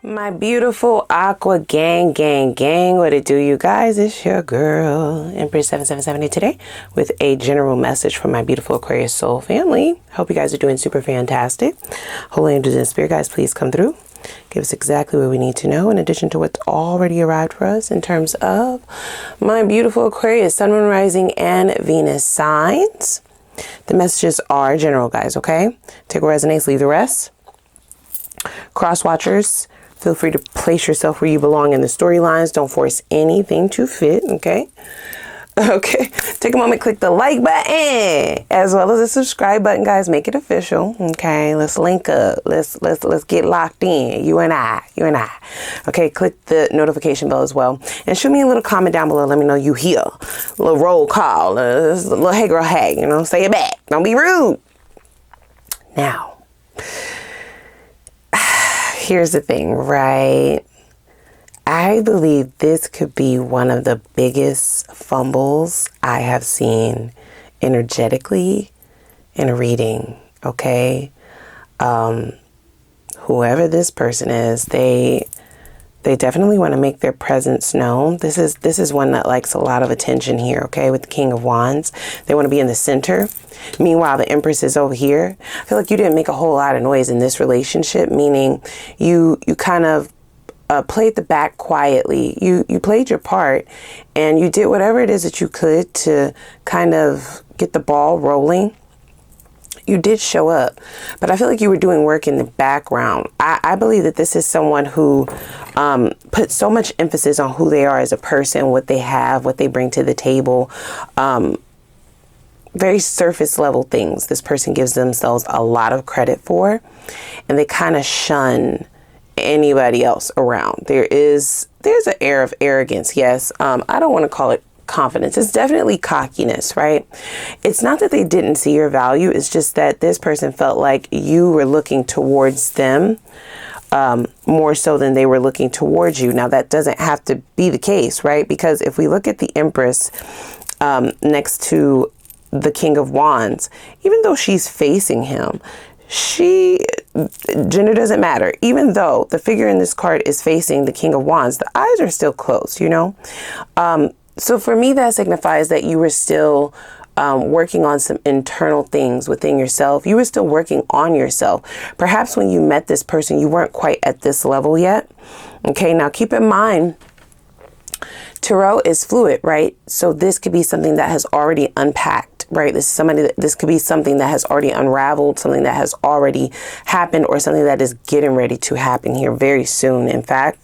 My beautiful Aqua gang, what it do, you guys? It's your girl, Empress 7770 today with a general message from my beautiful Aquarius soul family. Hope you guys are doing super fantastic. Holy angels and spirit guides, please come through. Give us exactly what we need to know in addition to what's already arrived for us in terms of my beautiful Aquarius, Sun, Moon, Rising, and Venus signs. The messages are general, guys, okay? Take what resonates, leave the rest. Cross watchers, feel free to place yourself where you belong in the storylines. Don't force anything to fit, okay? Okay, take a moment, click the like button as well as the subscribe button, guys. Make it official, okay? Let's link up. Let's get locked in. You and I. Okay, click the notification bell as well, and shoot me a little comment down below. Let me know you here. A little roll call, a little hey girl hey. You know, say it back. Don't be rude. Now, here's the thing, right? I believe this could be one of the biggest fumbles I have seen energetically in a reading, okay? Whoever this person is, they definitely want to make their presence known. This is one that likes a lot of attention here, okay? With the King of Wands, they want to be in the center. Meanwhile, the Empress is over here. I feel like you didn't make a whole lot of noise in this relationship, meaning you kind of played the back quietly. You played your part and you did whatever it is that you could to kind of get the ball rolling. You did show up, but I feel like you were doing work in the background. I believe that this is someone who put so much emphasis on who they are as a person, what they have, what they bring to the table. Very surface level things this person gives themselves a lot of credit for, and they kind of shun anybody else around. There's an air of arrogance, yes. I don't want to call it confidence. It's definitely cockiness, right? It's not that they didn't see your value. It's just that this person felt like you were looking towards them more so than they were looking towards you. Now, that doesn't have to be the case, right? Because if we look at the Empress next to the King of Wands, even though she's facing him, gender doesn't matter. Even though the figure in this card is facing the King of Wands, the eyes are still closed, you know? So for me, that signifies that you were still working on some internal things within yourself. You were still working on yourself. Perhaps when you met this person, you weren't quite at this level yet. Okay, now keep in mind, Tarot is fluid, right? So this could be something that has already unpacked, right? This could be something that has already unraveled, something that has already happened, or something that is getting ready to happen here very soon. In fact,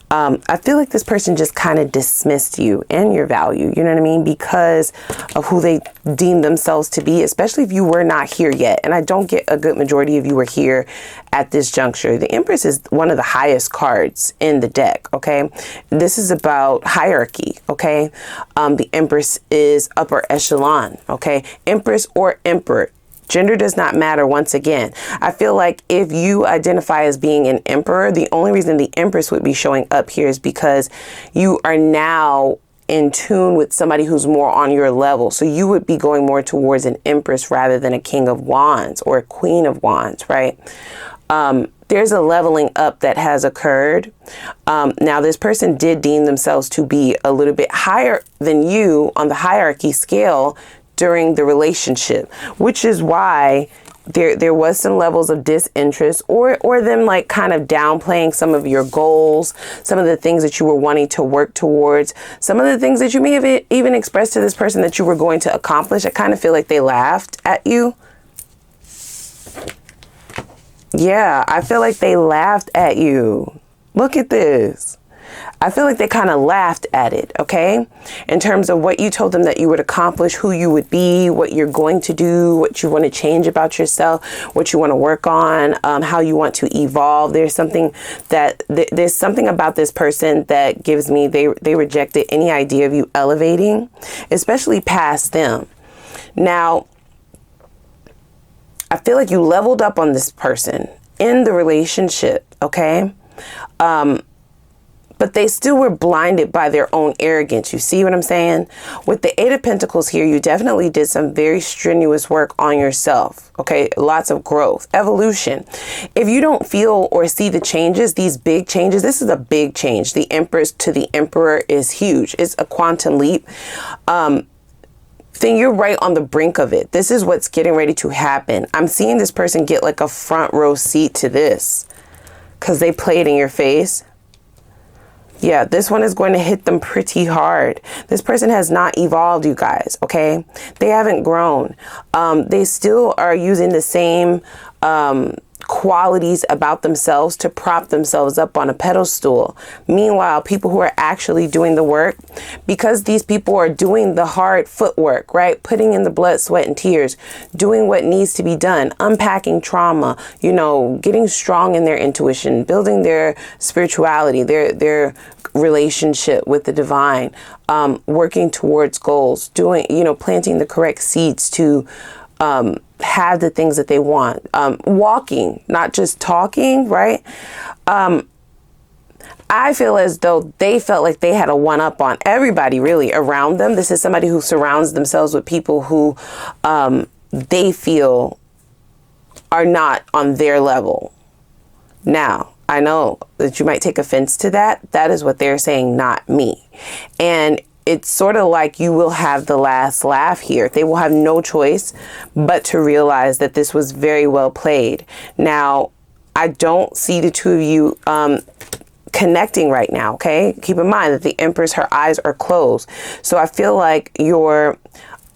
I feel like this person just kind of dismissed you and your value, you know what I mean? Because of who they deem themselves to be, especially if you were not here yet. And I don't get a good majority of you were here at this juncture. The Empress is one of the highest cards in the deck, okay? This is about hierarchy, okay? The Empress is upper echelon, okay? Empress or Emperor. Gender does not matter. Once again, I feel like if you identify as being an emperor, the only reason the Empress would be showing up here is because you are now in tune with somebody who's more on your level. So you would be going more towards an Empress rather than a King of Wands or a Queen of Wands, right? There's a leveling up that has occurred. Now, this person did deem themselves to be a little bit higher than you on the hierarchy scale during the relationship, which is why there was some levels of disinterest or them like kind of downplaying some of your goals, some of the things that you were wanting to work towards, some of the things that you may have even expressed to this person that you were going to accomplish. I kind of feel like they laughed at you. Yeah, I feel like they laughed at you. Look at this. I feel like they kind of laughed at it, okay? In terms of what you told them that you would accomplish, who you would be, what you're going to do, what you want to change about yourself, what you want to work on, how you want to evolve. There's something about this person that gives me, they rejected any idea of you elevating, especially past them. Now, I feel like you leveled up on this person in the relationship, okay? but they still were blinded by their own arrogance. You see what I'm saying? With the Eight of Pentacles here, you definitely did some very strenuous work on yourself. Okay, lots of growth, evolution. If you don't feel or see the changes, these big changes, this is a big change. The Empress to the Emperor is huge. It's a quantum leap. Then you're right on the brink of it. This is what's getting ready to happen. I'm seeing this person get like a front row seat to this because they play it in your face. Yeah, this one is going to hit them pretty hard. This person has not evolved, you guys, okay? They haven't grown. They still are using the same qualities about themselves to prop themselves up on a pedestal. Meanwhile, people who are actually doing the work, because these people are doing the hard footwork, right? Putting in the blood, sweat, and tears, doing what needs to be done, unpacking trauma, you know, getting strong in their intuition, building their spirituality, their relationship with the divine, working towards goals, doing, you know, planting the correct seeds to have the things that they want, walking, not just talking, right? I feel as though they felt like they had a one-up on everybody really around them. This is somebody who surrounds themselves with people who they feel are not on their level. Now, I know that you might take offense to that. That is what they're saying, not me. And it's sort of like you will have the last laugh here. They will have no choice but to realize that this was very well played. Now, I don't see the two of you connecting right now, okay? Keep in mind that the Empress, her eyes are closed. So I feel like your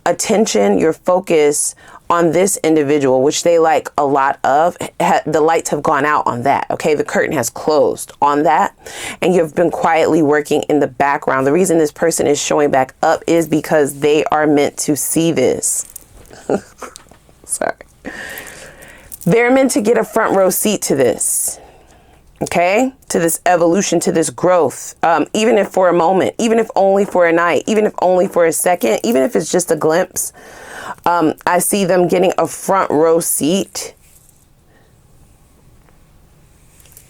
attention, your focus on this individual, which they like a lot of, the lights have gone out on that, okay? The curtain has closed on that, and you've been quietly working in the background. The reason this person is showing back up is because they are meant to see this. Sorry. They're meant to get a front row seat to this, okay? To this evolution, to this growth, even if for a moment, even if only for a night, even if only for a second, even if it's just a glimpse. I see them getting a front row seat.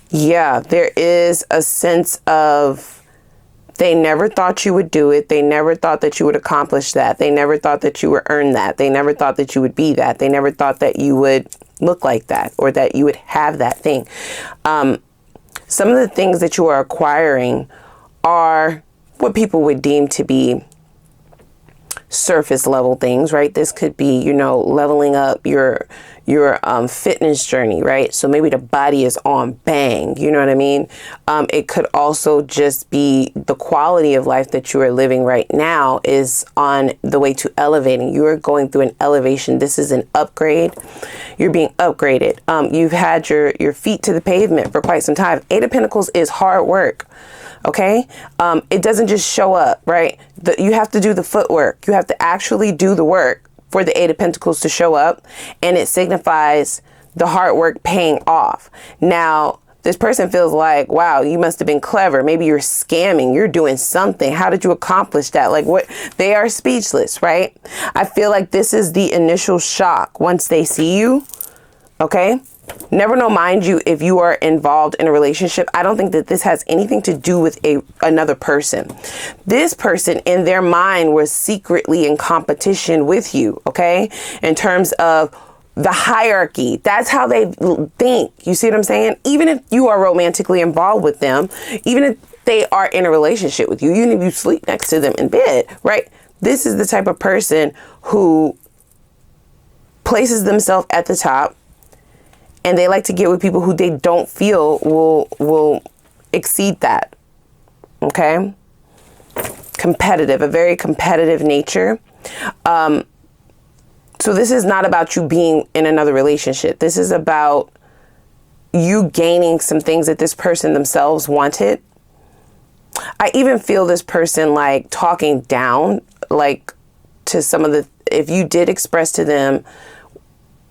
Yeah, there is a sense of they never thought you would do it. They never thought that you would accomplish that. They never thought that you would earn that. They never thought that you would be that. They never thought that you would look like that or that you would have that thing. Some of the things that you are acquiring are what people would deem to be surface level things, right? This could be, you know, leveling up your fitness journey, right? So maybe the body is on bang, you know what I mean? It could also just be the quality of life that you are living right now is on the way to elevating. You are going through an elevation. This is an upgrade. You're being upgraded. You've had your feet to the pavement for quite some time. Eight of Pentacles is hard work. Okay. It doesn't just show up, right? You have to do the footwork. You have to actually do the work for the Eight of Pentacles to show up. And it signifies the hard work paying off. Now, this person feels like, wow, you must have been clever. Maybe you're scamming. You're doing something. How did you accomplish that? Like what? They are speechless, right? I feel like this is the initial shock once they see you. Okay. Never know, mind you, if you are involved in a relationship, I don't think that this has anything to do with another person. This person in their mind was secretly in competition with you, okay? In terms of the hierarchy, that's how they think. You see what I'm saying? Even if you are romantically involved with them, even if they are in a relationship with you, even if you sleep next to them in bed, right? This is the type of person who places themselves at the top. And they like to get with people who they don't feel will exceed that. Okay? Competitive, a very competitive nature. So this is not about you being in another relationship. This is about you gaining some things that this person themselves wanted. I even feel this person like talking down, like to some of the, if you did express to them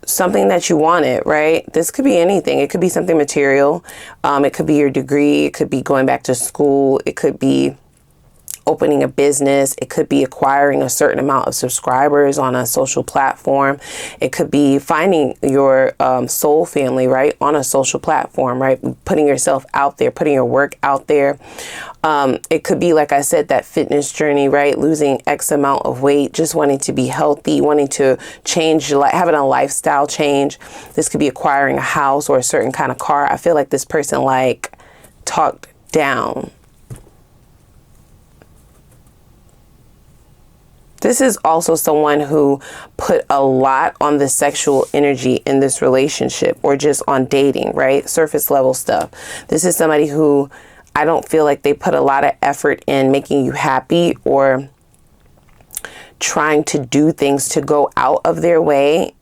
something that you wanted, right? This could be anything. It could be something material. It could be your degree. It could be going back to school. It could be opening a business. It could be acquiring a certain amount of subscribers on a social platform. It could be finding your soul family, right? On a social platform, right? Putting yourself out there, putting your work out there. It could be, like I said, that fitness journey, right? Losing X amount of weight, just wanting to be healthy, wanting to change, having a lifestyle change. This could be acquiring a house or a certain kind of car. I feel like this person like talked down. This is also someone who put a lot on the sexual energy in this relationship, or just on dating, right? Surface level stuff. This is somebody who I don't feel like they put a lot of effort in making you happy, or trying to do things to go out of their way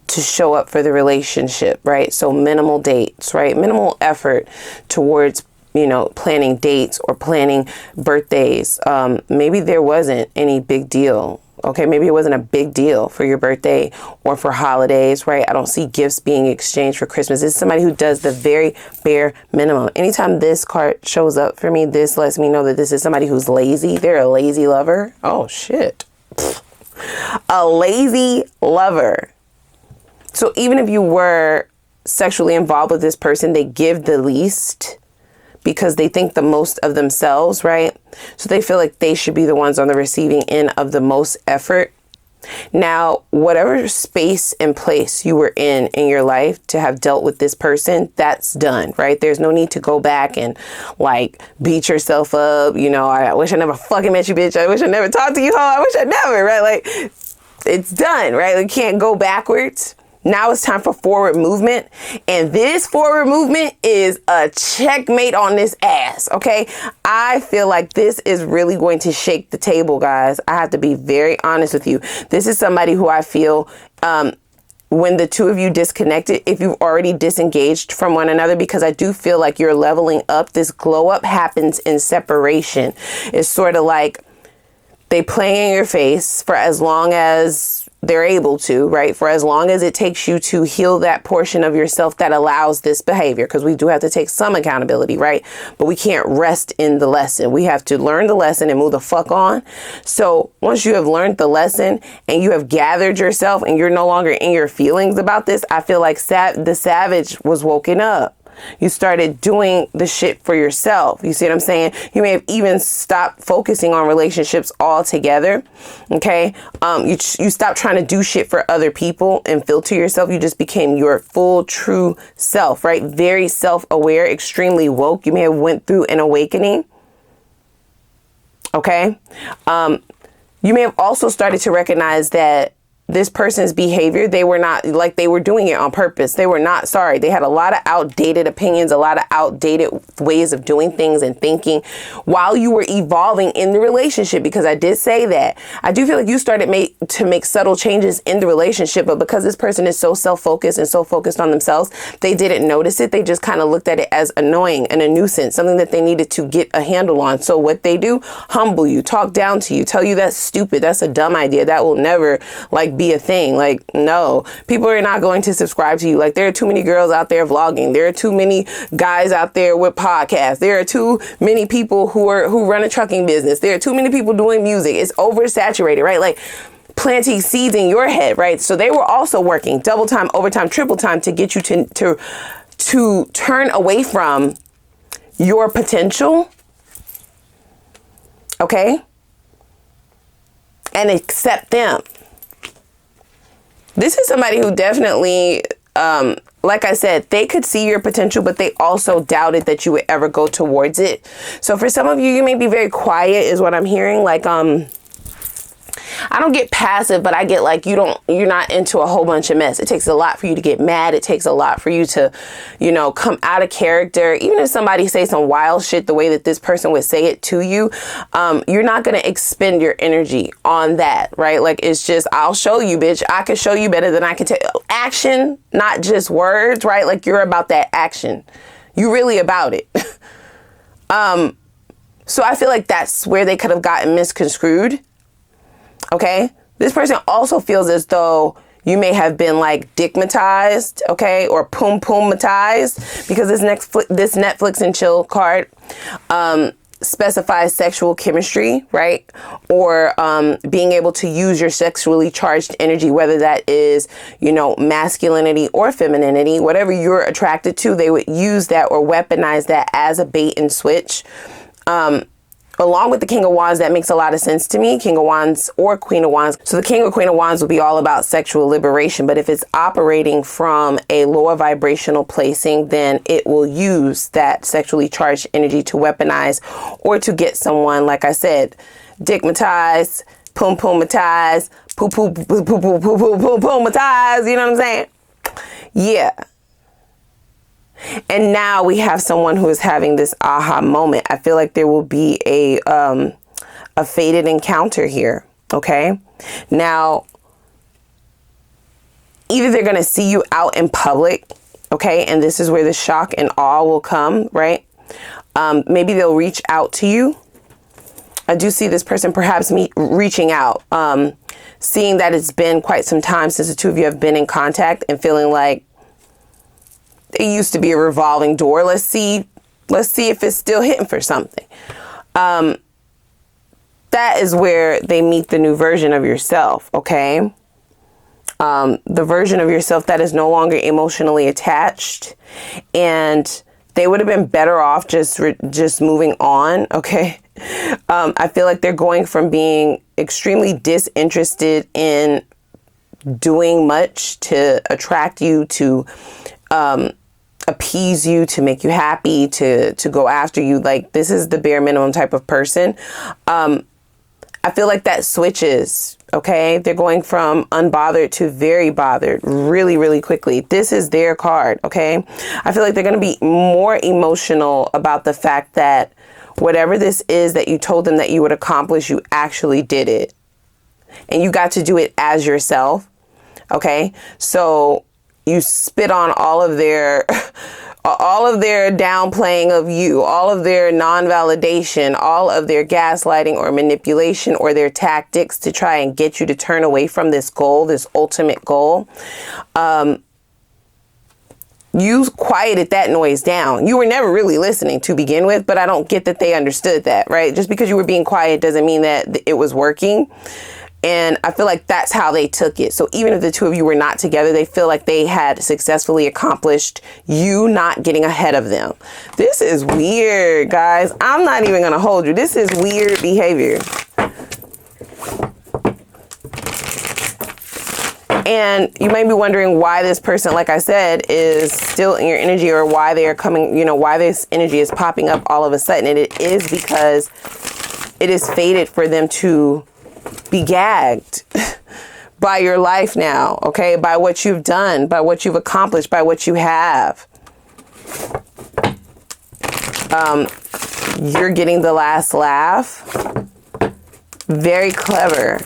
to show up for the relationship, right? So minimal dates, right? Minimal effort towards, you know, planning dates or planning birthdays. Maybe there wasn't any big deal. Okay, maybe it wasn't a big deal for your birthday or for holidays, right? I don't see gifts being exchanged for Christmas. It's somebody who does the very bare minimum. Anytime this card shows up for me, this lets me know that this is somebody who's lazy. They're a lazy lover. Oh, shit. A lazy lover. So even if you were sexually involved with this person, they give the least because they think the most of themselves, right? So they feel like they should be the ones on the receiving end of the most effort. Now, whatever space and place you were in your life to have dealt with this person, that's done, right? There's no need to go back and like beat yourself up. You know, I wish I never fucking met you, bitch. I wish I never talked to you, ho. I wish I never, right? Like, it's done, right? You can't go backwards. Now it's time for forward movement. And this forward movement is a checkmate on this ass, okay? I feel like this is really going to shake the table, guys. I have to be very honest with you. This is somebody who I feel, when the two of you disconnected, if you've already disengaged from one another, because I do feel like you're leveling up. This glow up happens in separation. It's sort of like they play in your face for as long as they're able to, right? For as long as it takes you to heal that portion of yourself that allows this behavior, because we do have to take some accountability, right? But we can't rest in the lesson. We have to learn the lesson and move the fuck on. So once you have learned the lesson and you have gathered yourself and you're no longer in your feelings about this, I feel like the savage was woken up. You started doing the shit for yourself. You see what I'm saying? You may have even stopped focusing on relationships altogether. Okay. You stopped trying to do shit for other people and filter yourself. You just became your full, true self, right? Very self-aware, extremely woke. You may have went through an awakening. Okay. You may have also started to recognize that this person's behavior, they were not like they were doing it on purpose. They were not sorry. They had a lot of outdated opinions, a lot of outdated ways of doing things and thinking while you were evolving in the relationship. Because I did say that I do feel like you started to make subtle changes in the relationship. But because this person is so self-focused and so focused on themselves, they didn't notice it. They just kind of looked at it as annoying and a nuisance, something that they needed to get a handle on. So what they do, humble you, talk down to you, tell you that's stupid. That's a dumb idea. That will never like be a thing. Like, no, people are not going to subscribe to you. Like, there are too many girls out there vlogging. There are too many guys out there with podcasts. There are too many people who run a trucking business. There are too many people doing music. It's oversaturated, right? Like, planting seeds in your head, right? So they were also working double time, overtime, triple time to get you to turn away from your potential. Okay? And accept them. This is somebody who definitely, like I said, they could see your potential, but they also doubted that you would ever go towards it. So for some of you, you may be very quiet is what I'm hearing. Like, I don't get passive, but I get like you're not into a whole bunch of mess. It takes a lot for you to get mad. It takes a lot for you to, come out of character. Even if somebody says some wild shit the way that this person would say it to you, you're not going to expend your energy on that, right? Like, it's just, I'll show you, bitch. I can show you better than I can tell. Action, not just words, right? Like, you're about that action. You really about it. So I feel like that's where they could have gotten misconstrued. Okay, this person also feels as though you may have been like dickmatized, okay, or pum-pum-matized, because this Netflix and chill card specifies sexual chemistry, right? Or being able to use your sexually charged energy, whether that is, you know, masculinity or femininity, whatever you're attracted to, they would use that or weaponize that as a bait and switch. Along with the King of Wands, that makes a lot of sense to me. King of Wands or Queen of Wands. So the King or Queen of Wands will be all about sexual liberation. But if it's operating from a lower vibrational placing, then it will use that sexually charged energy to weaponize or to get someone, like I said, dickmatized, pum pumatized, poo poo poo poo poo poo poo poo pumatized. You know what I'm saying? Yeah. And now we have someone who is having this aha moment. I feel like there will be a fated encounter here. Okay. Now, either they're going to see you out in public. Okay. And this is where the shock and awe will come, right? Maybe they'll reach out to you. I do see this person perhaps reaching out, seeing that it's been quite some time since the two of you have been in contact and feeling like, it used to be a revolving door. Let's see if it's still hitting for something. That is where they meet the new version of yourself. Okay. The version of yourself that is no longer emotionally attached, and they would have been better off just moving on. Okay. I feel like they're going from being extremely disinterested in doing much to attract you, to, appease you, to make you happy, to go after you. Like, this is the bare minimum type of person. I feel like that switches. Okay. They're going from unbothered to very bothered really, really quickly. This is their card. Okay. I feel like they're going to be more emotional about the fact that whatever this is that you told them that you would accomplish, you actually did it. And you got to do it as yourself. Okay. So you spit on all of their downplaying of you, all of their non-validation, all of their gaslighting or manipulation or their tactics to try and get you to turn away from this goal, this ultimate goal. You quieted that noise down. You were never really listening to begin with, but I don't get that they understood that, right? Just because you were being quiet doesn't mean that it was working. And I feel like that's how they took it. So even if the two of you were not together, they feel like they had successfully accomplished you not getting ahead of them. This is weird, guys. I'm not even going to hold you. This is weird behavior. And you may be wondering why this person, like I said, is still in your energy, or why they are coming, you know, why this energy is popping up all of a sudden. And it is because it is fated for them to be gagged by your life now, okay? By what you've done, by what you've accomplished, by what you have. You're getting the last laugh. Very clever.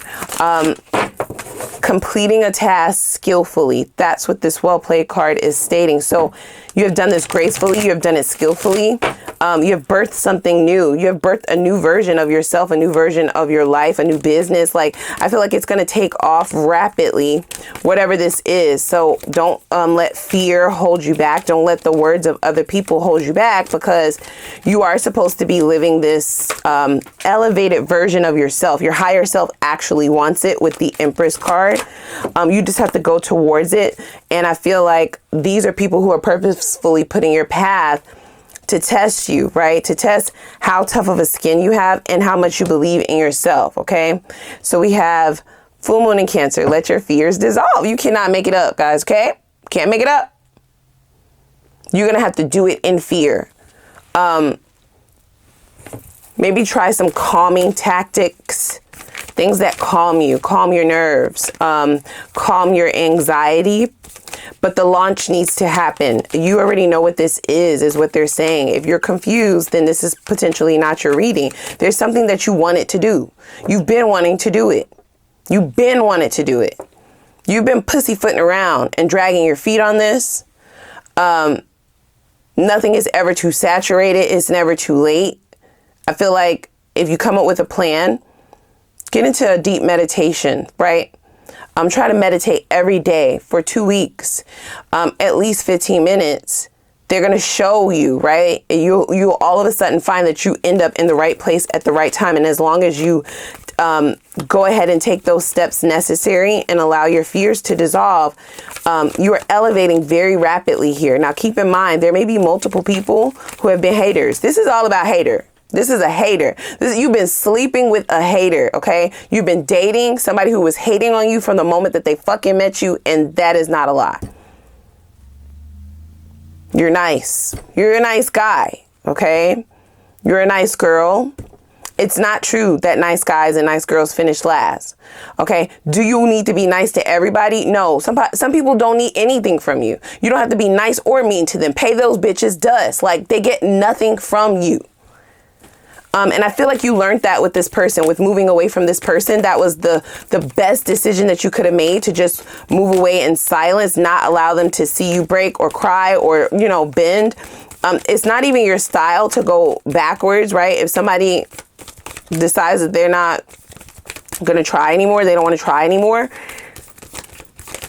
Completing a task skillfully. That's what this well played card is stating. So you have done this gracefully. You have done it skillfully. You have birthed something new. You have birthed a new version of yourself, a new version of your life, a new business. Like, I feel like it's going to take off rapidly, whatever this is. So don't let fear hold you back. Don't let the words of other people hold you back, because you are supposed to be living this elevated version of yourself. Your higher self actually wants it with the Empress card. You just have to go towards it. And I feel like these are people who are purposefully putting your path to test you, right? To test how tough of a skin you have and how much you believe in yourself, okay? So we have full moon in Cancer. Let your fears dissolve. You cannot make it up, guys, okay? Can't make it up. You're going to have to do it in fear. Maybe try some calming tactics, things that calm you, calm your nerves, calm your anxiety. But the launch needs to happen. You already know what this is what they're saying. If you're confused, then this is potentially not your reading. There's something that you wanted to do. You've been wanting to do it. You've been wanting to do it. You've been pussyfooting around and dragging your feet on this. Nothing is ever too saturated. It's never too late. I feel like if you come up with a plan, get into a deep meditation, right? Try to meditate every day for 2 weeks, at least 15 minutes, they're going to show you, right? You'll all of a sudden find that you end up in the right place at the right time. And as long as you go ahead and take those steps necessary and allow your fears to dissolve, you are elevating very rapidly here. Now, keep in mind, there may be multiple people who have been haters. This is all about hater. This is a hater. You've been sleeping with a hater, okay? You've been dating somebody who was hating on you from the moment that they fucking met you, and that is not a lie. You're nice. You're a nice guy, okay? You're a nice girl. It's not true that nice guys and nice girls finish last, okay? Do you need to be nice to everybody? No. Some people don't need anything from you. You don't have to be nice or mean to them. Pay those bitches dust. Like, they get nothing from you. And I feel like you learned that with this person, with moving away from this person. That was the best decision that you could have made, to just move away in silence, not allow them to see you break or cry or, you know, bend. It's not even your style to go backwards, right? If somebody decides that they're not going to try anymore, they don't want to try anymore,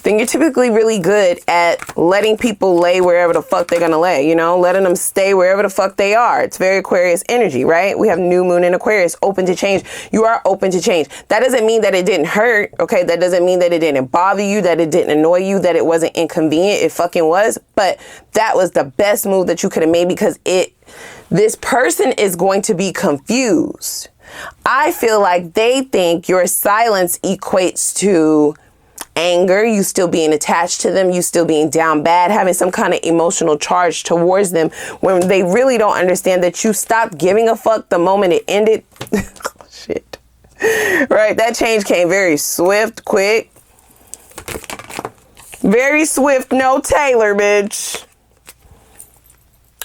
then you're typically really good at letting people lay wherever the fuck they're going to lay, you know, letting them stay wherever the fuck they are. It's very Aquarius energy, right? We have new moon in Aquarius, open to change. You are open to change. That doesn't mean that it didn't hurt, okay? That doesn't mean that it didn't bother you, that it didn't annoy you, that it wasn't inconvenient. It fucking was. But that was the best move that you could have made, because this person is going to be confused. I feel like they think your silence equates to anger, you still being attached to them, you still being down bad, having some kind of emotional charge towards them, when they really don't understand that you stopped giving a fuck the moment it ended. Shit. Right? That change came very swift, quick. Very swift, no Taylor, bitch.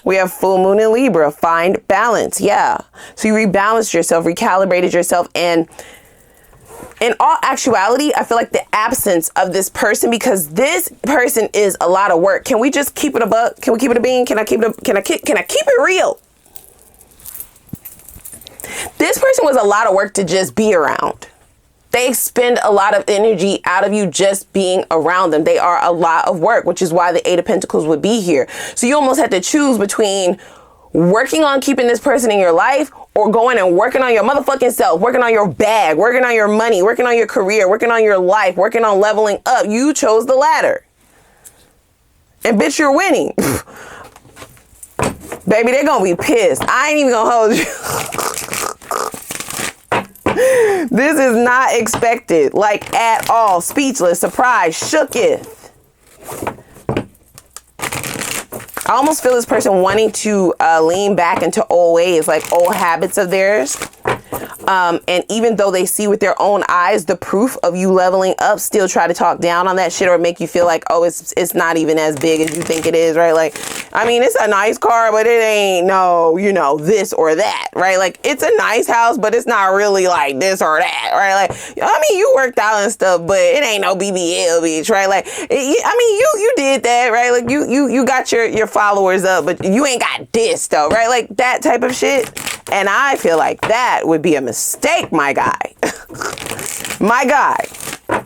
We have full moon in Libra. Find balance. Yeah. So you rebalanced yourself, recalibrated yourself, and in all actuality, I feel like the absence of this person, because this person is a lot of work. Can we just keep it a buck? Can we keep it a bean? Can I keep it real? This person was a lot of work to just be around. They expend a lot of energy out of you just being around them. They are a lot of work, which is why the Eight of Pentacles would be here. So you almost had to choose between working on keeping this person in your life, or going and working on your motherfucking self, working on your bag, working on your money, working on your career, working on your life, working on leveling up. You chose the latter. And bitch, you're winning. Baby, they're gonna be pissed. I ain't even gonna hold you. This is not expected, like, at all. Speechless, surprised, shooketh. I almost feel this person wanting to lean back into old ways, like old habits of theirs. And even though they see with their own eyes the proof of you leveling up, still try to talk down on that shit, or make you feel like, oh, it's not even as big as you think it is, right? Like, I mean, it's a nice car, but it ain't no, you know, this or that, right? Like, it's a nice house, but it's not really like this or that, right? Like, I mean, you worked out and stuff, but it ain't no BBL, bitch, right? Like, I mean, you did that, right? Like, you got your followers up, but you ain't got this though, right? Like, that type of shit. And I feel like that would be a mistake, my guy. My guy.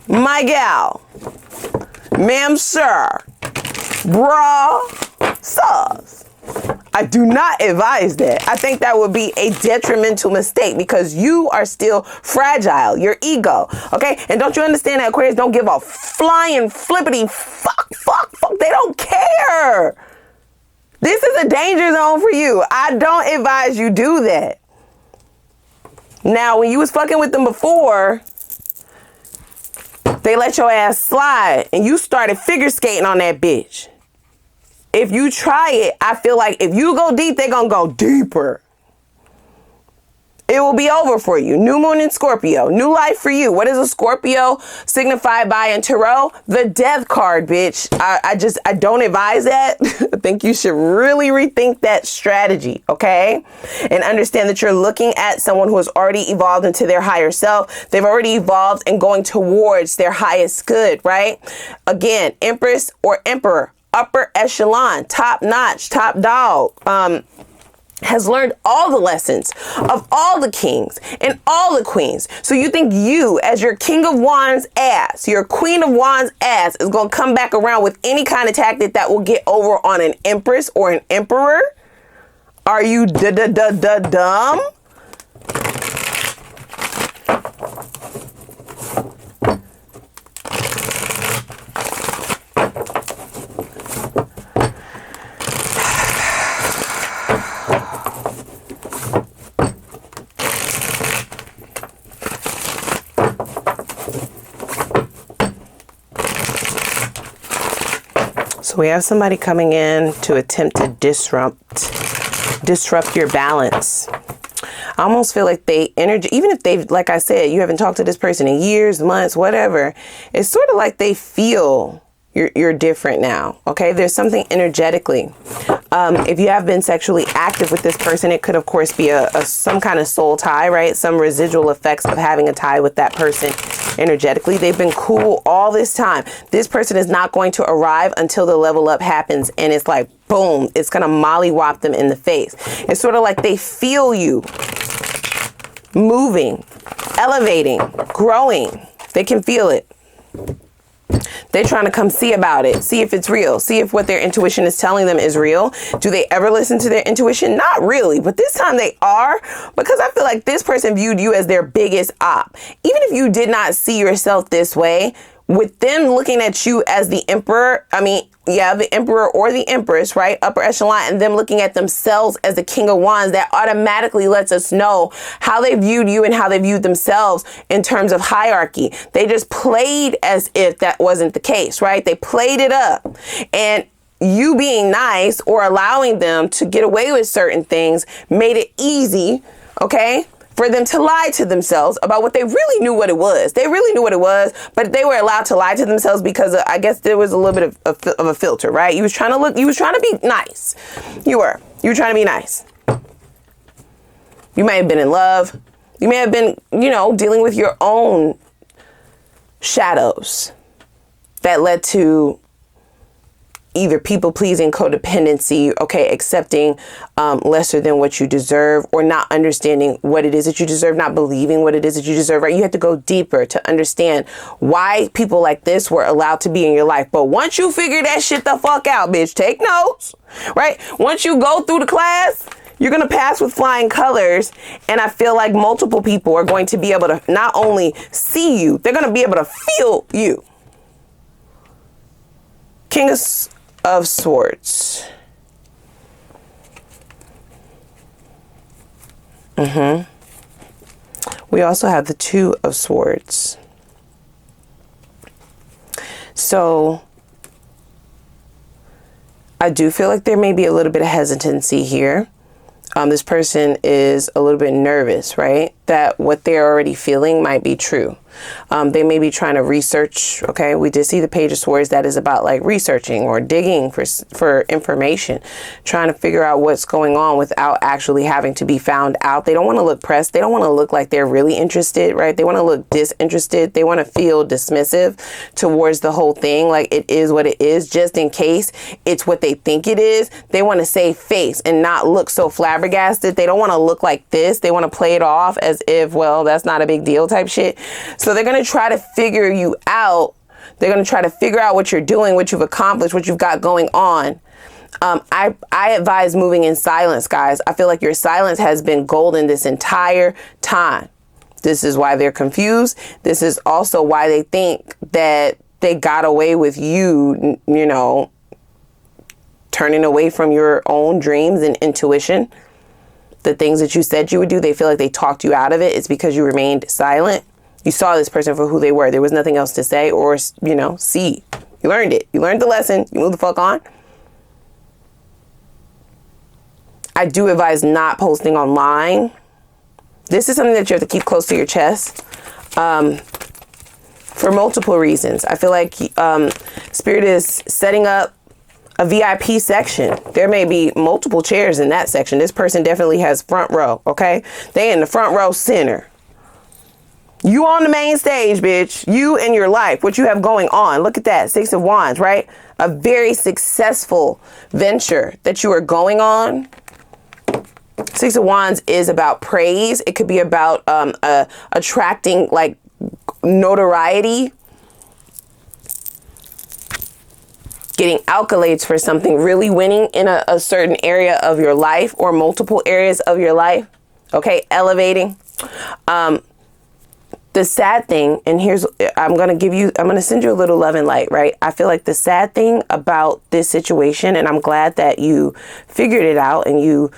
My gal. Ma'am, sir. Brah. Sus. I do not advise that. I think that would be a detrimental mistake, because you are still fragile. Your ego. Okay? And don't you understand that Aquarius don't give a flying flippity fuck. They don't care. This is a danger zone for you. I don't advise you do that. Now, when you was fucking with them before, they let your ass slide and you started figure skating on that bitch. If you try it, I feel like if you go deep, they're going to go deeper. It will be over for you. New moon in Scorpio. New life for you. What is a Scorpio signified by in tarot? The death card, bitch. I don't advise that. I think you should really rethink that strategy, okay? And understand that you're looking at someone who has already evolved into their higher self. They've already evolved and going towards their highest good, right? Again, Empress or Emperor. Upper echelon. Top notch. Top dog. has learned all the lessons of all the kings and all the queens. So you think you, as your King of Wands ass, your Queen of Wands ass, is going to come back around with any kind of tactic that will get over on an Empress or an Emperor? Are you dumb? So we have somebody coming in to attempt to disrupt your balance. I almost feel like even if they've, like I said, you haven't talked to this person in years, months, whatever, it's sort of like they feel you're different now. Okay. There's something energetically. If you have been sexually active with this person, it could of course be some kind of soul tie, right? Some residual effects of having a tie with that person energetically. They've been cool all this time. This person is not going to arrive until the level up happens. And it's like, boom, it's going to mollywop them in the face. It's sort of like they feel you moving, elevating, growing. They can feel it. They're trying to come see about it, see if it's real, see if what their intuition is telling them is real. Do they ever listen to their intuition? Not really, but this time they are, because I feel like this person viewed you as their biggest op. Even if you did not see yourself this way, with them looking at you as the emperor, the emperor or the empress, right? Upper echelon, and them looking at themselves as the King of Wands, that automatically lets us know how they viewed you and how they viewed themselves in terms of hierarchy. They just played as if that wasn't the case, right? They played it up. And you being nice or allowing them to get away with certain things made it easy, okay, for them to lie to themselves about what they really knew what it was. They really knew what it was, but they were allowed to lie to themselves because I guess there was a little bit of a filter, right? You was trying to be nice. You were trying to be nice. You may have been in love. You may have been, dealing with your own shadows that led to either people-pleasing, codependency, okay, accepting lesser than what you deserve, or not understanding what it is that you deserve, not believing what it is that you deserve, right? You have to go deeper to understand why people like this were allowed to be in your life. But once you figure that shit the fuck out, bitch, take notes, right? Once you go through the class, you're going to pass with flying colors. And I feel like multiple people are going to be able to not only see you, they're going to be able to feel you. King of Swords. We also have the Two of Swords. So I do feel like there may be a little bit of hesitancy here. This person is a little bit nervous, right? That what they're already feeling might be true. They may be trying to research. Okay, we did see the Page of Swords. That is about like researching or digging for information, trying to figure out what's going on without actually having to be found out. They don't want to look pressed. They don't want to look like they're really interested, right? They want to look disinterested. They want to feel dismissive towards the whole thing. Like it is what it is, just in case it's what they think it is. They want to save face and not look so flabbergasted. They don't want to look like this. They want to play it off as if, well, that's not a big deal type shit. So they're going to try to figure you out. They're going to try to figure out what you're doing, what you've accomplished, what you've got going on. I advise moving in silence, guys. I feel like your silence has been golden this entire time. This is why they're confused. This is also why they think that they got away with you, turning away from your own dreams and intuition. The things that you said you would do, they feel like they talked you out of it. It's because you remained silent. You saw this person for who they were. There was nothing else to say or, see. You learned it. You learned the lesson. You moved the fuck on. I do advise not posting online. This is something that you have to keep close to your chest for multiple reasons. I feel like Spirit is setting up a VIP section. There may be multiple chairs in that section. This person definitely has front row, okay? They in the front row center. You on the main stage, bitch. You and your life, what you have going on. Look at that, 6 of Wands, right? A very successful venture that you are going on. Six of Wands is about praise. It could be about attracting like notoriety, getting accolades for something, really winning in a certain area of your life or multiple areas of your life. Okay, elevating. The sad thing, and here's, I'm going to send you a little love and light, right? I feel like the sad thing about this situation, and I'm glad that you figured it out and you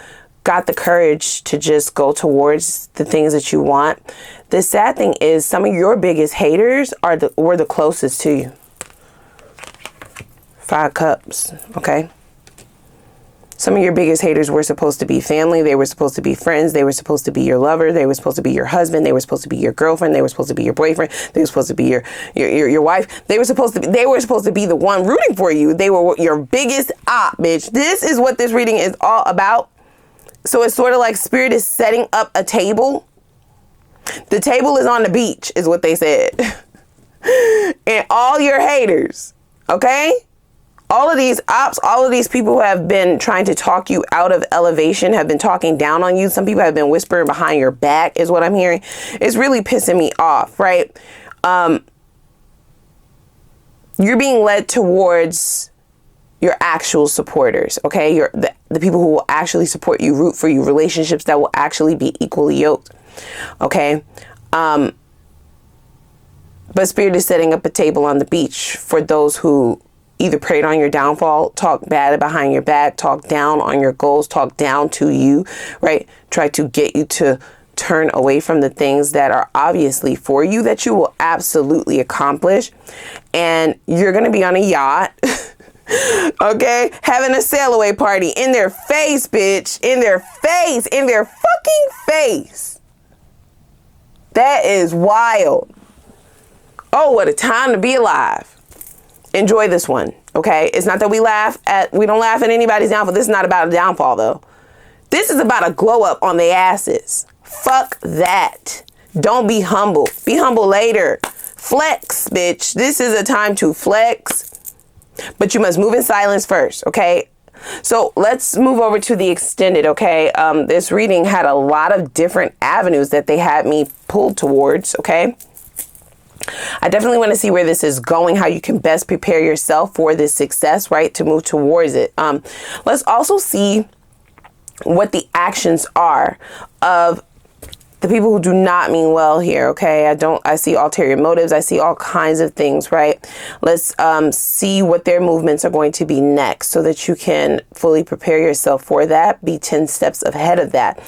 got the courage to just go towards the things that you want. The sad thing is some of your biggest haters were the closest to you. 5 Cups, okay? Some of your biggest haters were supposed to be family. They were supposed to be friends. They were supposed to be your lover. They were supposed to be your husband. They were supposed to be your girlfriend. They were supposed to be your boyfriend. They were supposed to be your wife. They were supposed to be the one rooting for you. They were your biggest op, bitch. This is what this reading is all about. So it's sort of like Spirit is setting up a table. The table is on the beach, is what they said. And all your haters, okay? All of these ops, all of these people who have been trying to talk you out of elevation, have been talking down on you. Some people have been whispering behind your back, is what I'm hearing. It's really pissing me off, right? You're being led towards your actual supporters, okay? The people who will actually support you, root for you, relationships that will actually be equally yoked, okay? But Spirit is setting up a table on the beach for those who either preyed on your downfall, talk bad behind your back, talk down on your goals, talk down to you, right? Try to get you to turn away from the things that are obviously for you, that you will absolutely accomplish. And you're going to be on a yacht, okay? Having a sail away party in their face, bitch. In their face. In their fucking face. That is wild. Oh, what a time to be alive. Enjoy this one, okay? It's not that we don't laugh at anybody's downfall. This is not about a downfall, though. This is about a glow up on their asses. Fuck that. Don't be humble. Be humble later. Flex, bitch. This is a time to flex, but you must move in silence first, okay? So let's move over to the extended, okay? This reading had a lot of different avenues that they had me pulled towards, okay? I definitely want to see where this is going, how you can best prepare yourself for this success, right? To move towards it. Let's also see what the actions are of the people who do not mean well here, okay? I see ulterior motives. I see all kinds of things, right? Let's see what their movements are going to be next so that you can fully prepare yourself for that. Be 10 steps ahead of that.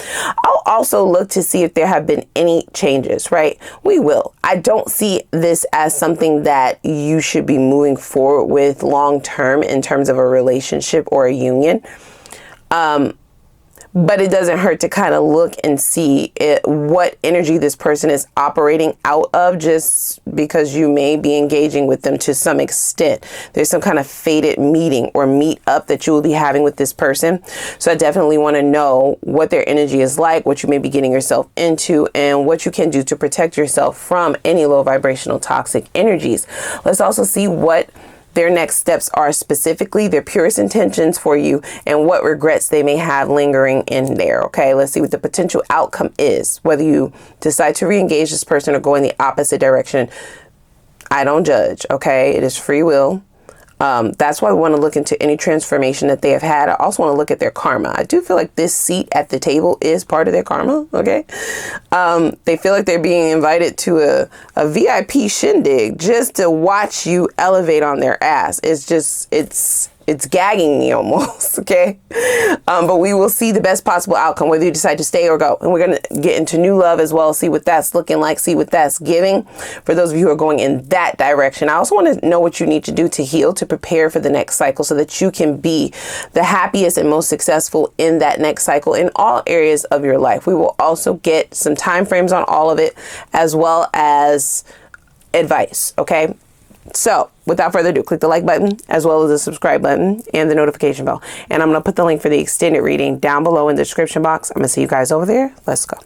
I'll also look to see if there have been any changes, right? We will. I don't see this as something that you should be moving forward with long term in terms of a relationship or a union. But it doesn't hurt to kind of look and see what energy this person is operating out of, just because you may be engaging with them to some extent. There's some kind of fated meeting or meet up that you will be having with this person. So I definitely want to know what their energy is like, what you may be getting yourself into, and what you can do to protect yourself from any low vibrational toxic energies. Let's also see what their next steps are specifically, their purest intentions for you, and what regrets they may have lingering in there. Okay, let's see what the potential outcome is. Whether you decide to re-engage this person or go in the opposite direction, I don't judge. Okay, it is free will. That's why we want to look into any transformation that they have had. I also want to look at their karma. I do feel like this seat at the table is part of their karma. Okay. They feel like they're being invited to a VIP shindig just to watch you elevate on their ass. It's just, it's gagging me almost, okay? But we will see the best possible outcome, whether you decide to stay or go. And we're going to get into new love as well, see what that's looking like, see what that's giving for those of you who are going in that direction. I also want to know what you need to do to heal, to prepare for the next cycle so that you can be the happiest and most successful in that next cycle in all areas of your life. We will also get some time frames on all of it, as well as advice, okay? So without further ado, click the like button as well as the subscribe button and the notification bell. And I'm going to put the link for the extended reading down below in the description box. I'm going to see you guys over there. Let's go.